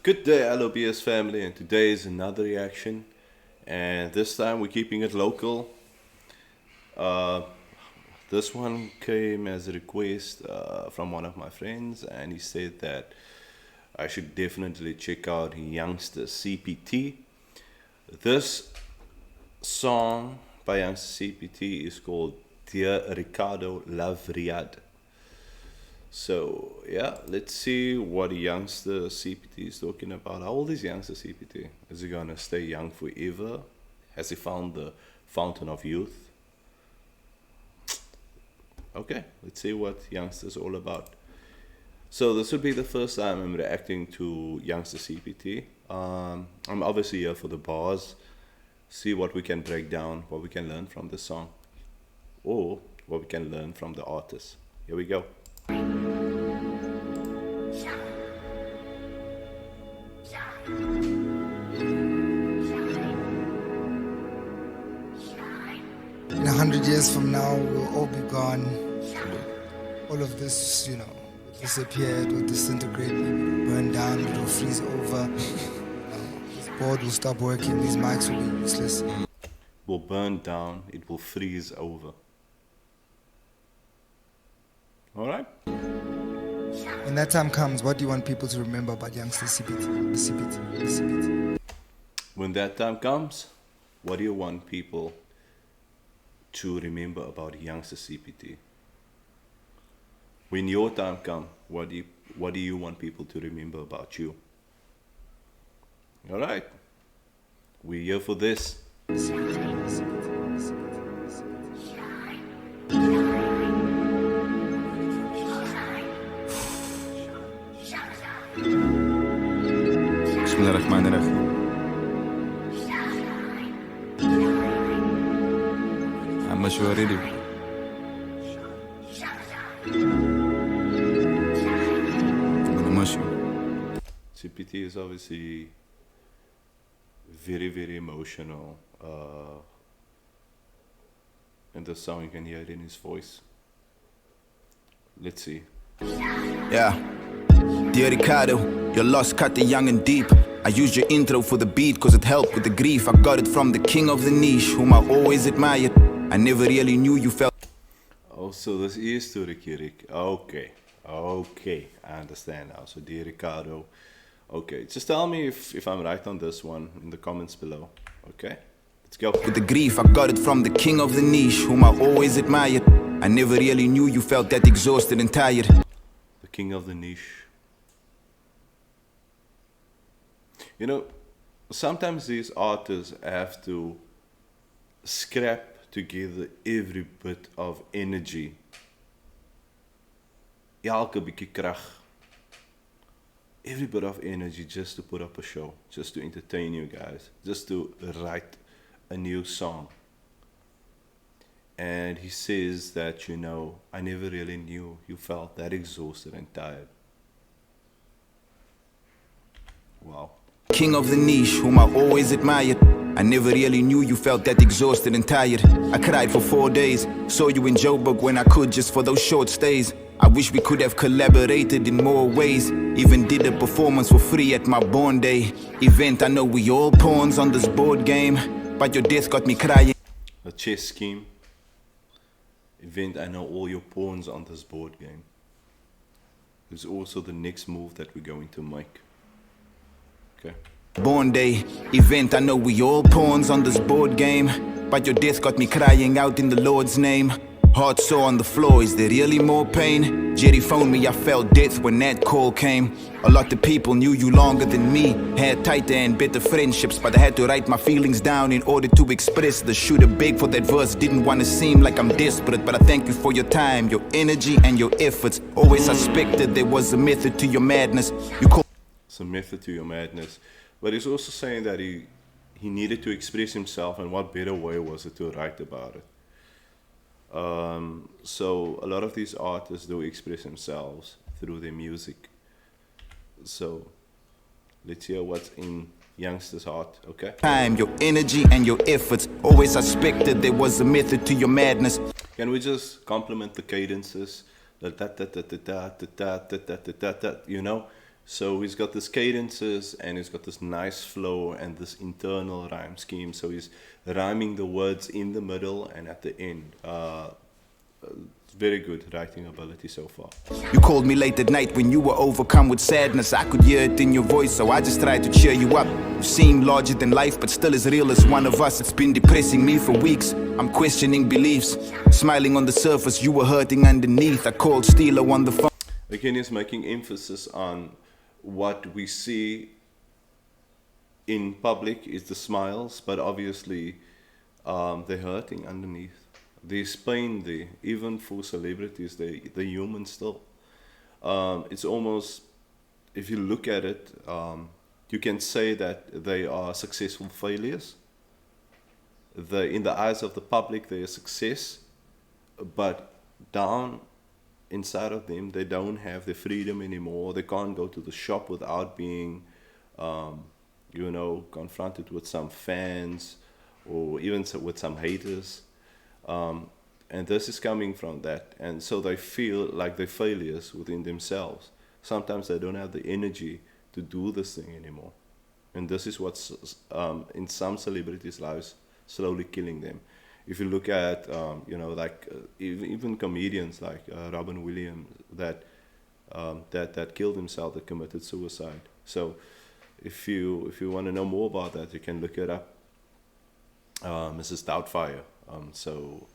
Good day, LOBS family, and today is another reaction. And this time we're keeping it local. Uh, this one came as a request from one of my friends, and he said that I should definitely check out Youngsta CPT. This song by Youngsta CPT is called Dear Ricardo, Love Riyadh. So yeah, let's see what Youngsta CPT is talking about. How old is Youngsta CPT? Is he gonna stay young forever? Has he found the fountain of youth? Okay, let's see what Youngsta is all about. So this will be the first time I'm reacting to Youngsta CPT. I'm obviously here for the bars, see what we can break down, what we can learn from the song, or what we can learn from the artist. Here we go. 100 years from now, we'll all be gone. All of this, will disappear, it will disintegrate, maybe burn down, it will freeze over. This board will stop working, these mics will be useless. Will burn down, it will freeze over. All right? When that time comes, what do you want people to remember about Youngsta CPT? When that time comes, what do you want people to remember about Youngsta CPT? When your time comes, what do you want people to remember about you? All right, we're here for this. Bismillahirrahmanirrahim. I'm not sure already. I'm gonna mush you. CPT is obviously very, very emotional. And the song, you can hear it in his voice. Let's see. Yeah. Dear Ricardo, your loss cut the young and deep. I used your intro for the beat cause it helped with the grief. I got it from the king of the niche, whom I always admired. I never really knew you felt. Oh, so this is to Riky. Okay, I understand now. So dear Ricardo, okay, just tell me if I'm right on this one in the comments below. Okay, let's go. With the grief, I got it from the king of the niche, whom I always admired. I never really knew you felt that exhausted and tired. The king of the niche. Sometimes these artists have to scrap together every bit of energy. Elke bietjie krag. Every bit of energy just to put up a show, just to entertain you guys, just to write a new song. And he says that, I never really knew you felt that exhausted and tired. Wow. King of the niche, whom I always admired. I never really knew you felt that exhausted and tired. I cried for 4 days, saw you in Joburg when I could just for those short stays. I wish we could have collaborated in more ways. Even did a performance for free at my born day event. I know we all pawns on this board game, but your death got me crying. A chess scheme. Event, I know all your pawns on this board game. There's also the next move that we're going to make. Okay. Born day event, I know we all pawns on this board game, but your death got me crying out in the Lord's name. Heart sore on the floor, is there really more pain? Jerry phoned me, I felt death when that call came. A lot of people knew you longer than me, had tighter and better friendships, but I had to write my feelings down in order to express. The shooter beg for that verse, didn't want to seem like I'm desperate, but I thank you for your time, your energy and your efforts. Always suspected there was a method to your madness. You call some method to your madness. But he's also saying that he needed to express himself, and what better way was it to write about it? So a lot of these artists do express themselves through their music. So let's hear what's in Youngsta's heart, okay? Time, your energy and your efforts. Always suspected there was a method to your madness. Can we just compliment the cadences? So he's got this cadences and he's got this nice flow and this internal rhyme scheme. So he's rhyming the words in the middle and at the end. Very good writing ability so far. You called me late at night when you were overcome with sadness. I could hear it in your voice, so I just tried to cheer you up. You seem larger than life, but still as real as one of us. It's been depressing me for weeks. I'm questioning beliefs. Smiling on the surface, you were hurting underneath. I called Steelo on the phone. Again, he's making emphasis on what we see in public is the smiles, but obviously they're hurting underneath. There's pain there, even for celebrities, they're human still. It's almost, if you look at it, you can say that they are successful failures. In the eyes of the public, they're a success, but down inside of them, they don't have the freedom anymore. They can't go to the shop without being, confronted with some fans or even with some haters. And this is coming from that. And so they feel like they're failures within themselves. Sometimes they don't have the energy to do this thing anymore. And this is what's in some celebrities' lives slowly killing them. If you look at, even comedians like Robin Williams that killed himself, that committed suicide. So if you want to know more about that, you can look it up. Mrs. Doubtfire. So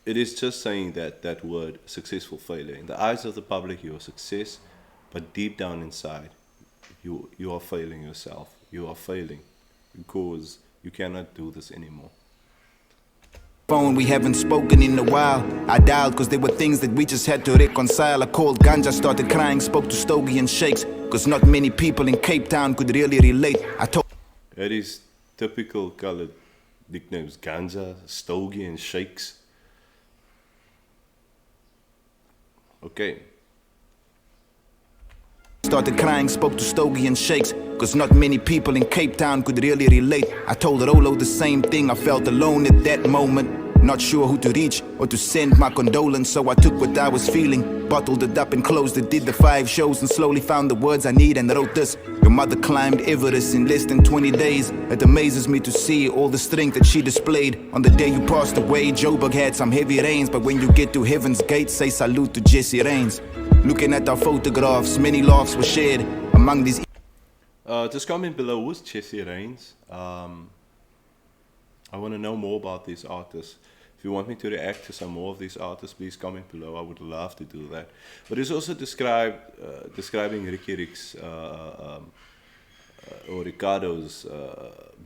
it is just saying that word, successful failure. In the eyes of the public, you're a success, but deep down inside, you are failing yourself. You are failing because you cannot do this anymore. Phone, we haven't spoken in a while. I dialed because there were things that we just had to reconcile. I called Ganja, started crying, spoke to Stogie and Shakes, because not many people in Cape Town could really relate. I told It is typical colored nicknames, Ganja, Stogie and Shakes. Okay. Started crying, spoke to Stogie and Shakes, cause not many people in Cape Town could really relate. I told Rolo the same thing, I felt alone at that moment. Not sure who to reach or to send my condolence, so I took what I was feeling, bottled it up and closed it, did the 5 shows and slowly found the words I need and wrote this. Your mother climbed Everest in less than 20 days. It amazes me to see all the strength that she displayed. On the day you passed away, Joburg had some heavy rains, but when you get to heaven's gate, say salute to Jesse Rains. Looking at our photographs, many laughs were shared among these. Just comment below, who's Jesse Rains? I want to know more about these artists. If you want me to react to some more of these artists, please comment below. I would love to do that. But it's also describing Riky Rick's or Ricardo's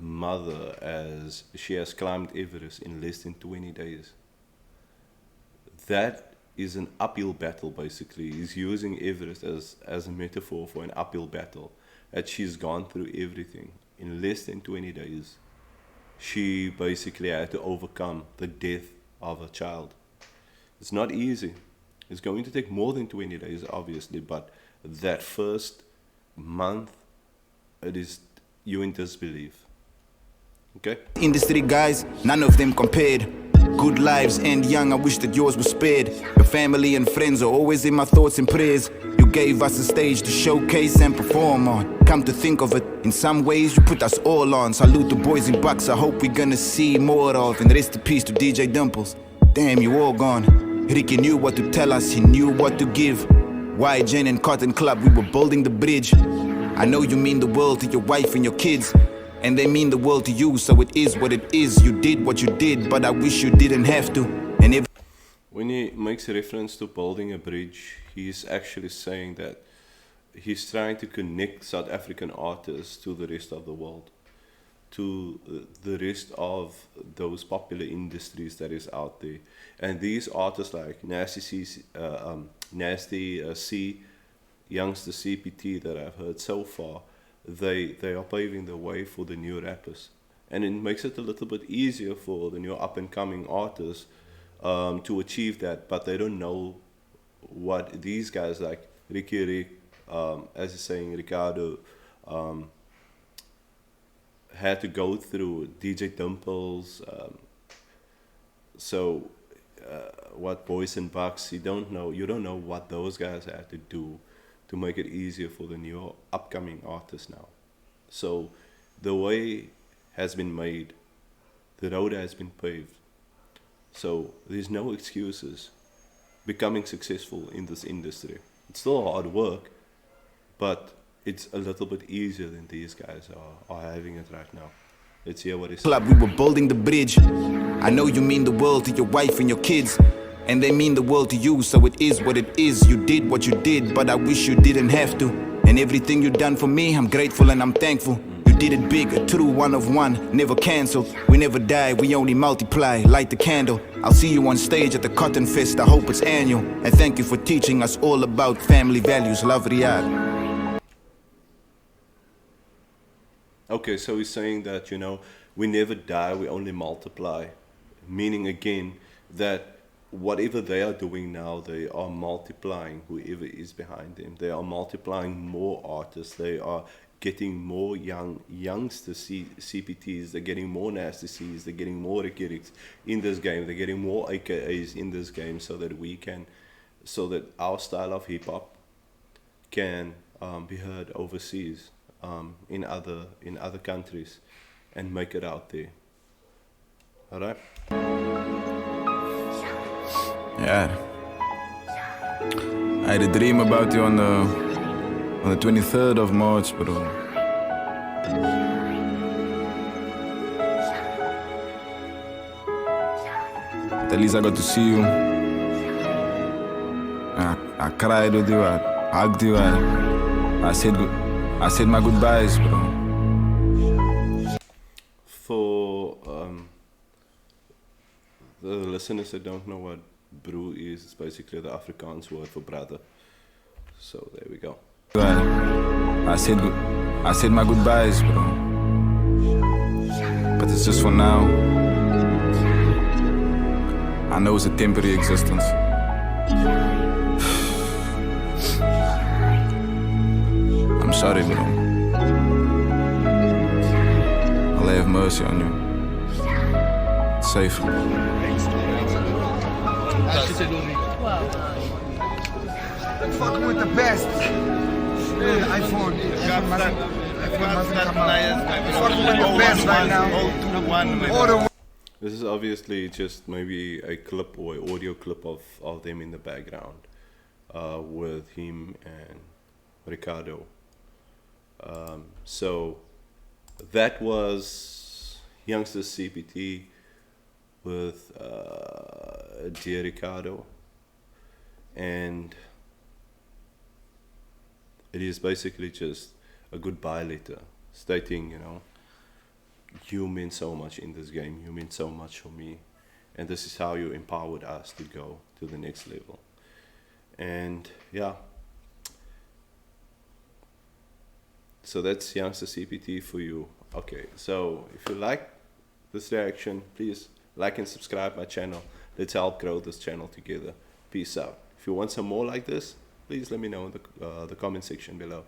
mother as she has climbed Everest in less than 20 days. That is an uphill battle, basically. He's using Everest as a metaphor for an uphill battle. That she's gone through everything. In less than 20 days, she basically had to overcome the death of a child. It's not easy. It's going to take more than 20 days, obviously, but that first month, it is you in disbelief. Okay? Industry guys, none of them compared. Good lives end young, I wish that yours was spared. Your family and friends are always in my thoughts and prayers. You gave us a stage to showcase and perform on. Come to think of it, in some ways you put us all on. Salute the boys in Bucks, I hope we're gonna see more of. And rest in peace to DJ Dimples. Damn, you all gone. Ricky knew what to tell us, he knew what to give. YGen and Cotton Club, we were building the bridge. I know you mean the world to your wife and your kids, and they mean the world to you, so it is what it is. You did what you did, but I wish you didn't have to. And if when he makes a reference to building a bridge, he's actually saying that he's trying to connect South African artists to the rest of the world, to the rest of those popular industries that is out there. And these artists like Nasty C, Youngsta CPT that I've heard so far, they are paving the way for the new rappers. And it makes it a little bit easier for the new up-and-coming artists to achieve that, but they don't know what these guys like Riky Rick, as he's saying, Ricardo, had to go through, DJ Dimples, what Boys and Bucks, you don't know what those guys had to do to make it easier for the new upcoming artists now. So the way has been made, the road has been paved. So there's no excuses becoming successful in this industry. It's still hard work, but it's a little bit easier than these guys are having it right now. Let's hear what he said. Club, we were building the bridge. I know you mean the world to your wife and your kids, and they mean the world to you, so it is what it is. You did what you did, but I wish you didn't have to. And everything you done for me, I'm grateful and I'm thankful. You did it big, a true one of one, never cancelled. We never die, we only multiply, light the candle. I'll see you on stage at the Cotton Fest, I hope it's annual. And thank you for teaching us all about family values. Love, Riyadh. Okay, so he's saying that, we never die, we only multiply. Meaning again, that whatever they are doing now, they are multiplying whoever is behind them. They are multiplying more artists. They are getting more youngster CPTs. They're getting more Nasty C's. They're getting more Riky in this game. They're getting more AKAs in this game so that our style of hip hop can be heard overseas, in other countries, and make it out there. All right. Yeah. I had a dream about you on the 23rd of March, bro. But at least I got to see you. I cried with you, I hugged you, I said my goodbyes, bro. For the listeners that don't know what broer is, it's basically the Afrikaans word for brother. So there we go. I said my goodbyes, bro. But it's just for now. I know it's a temporary existence. I'm sorry, bro. Allah have mercy on you. It's safe. I'm fucking with the best. The iPhone mustn't come out. I'm fucking with the best right now. This is obviously just maybe a clip or an audio clip of them in the background, with him and Ricardo. So that was Youngsta CPT with dear Ricardo, and it is basically just a goodbye letter stating, you mean so much in this game, you mean so much for me, and this is how you empowered us to go to the next level. And yeah, so that's Youngsta CPT for you. Okay, so if you like this reaction, please like and subscribe my channel. Let's help grow this channel together. Peace out. If you want some more like this, please let me know in the comment section below.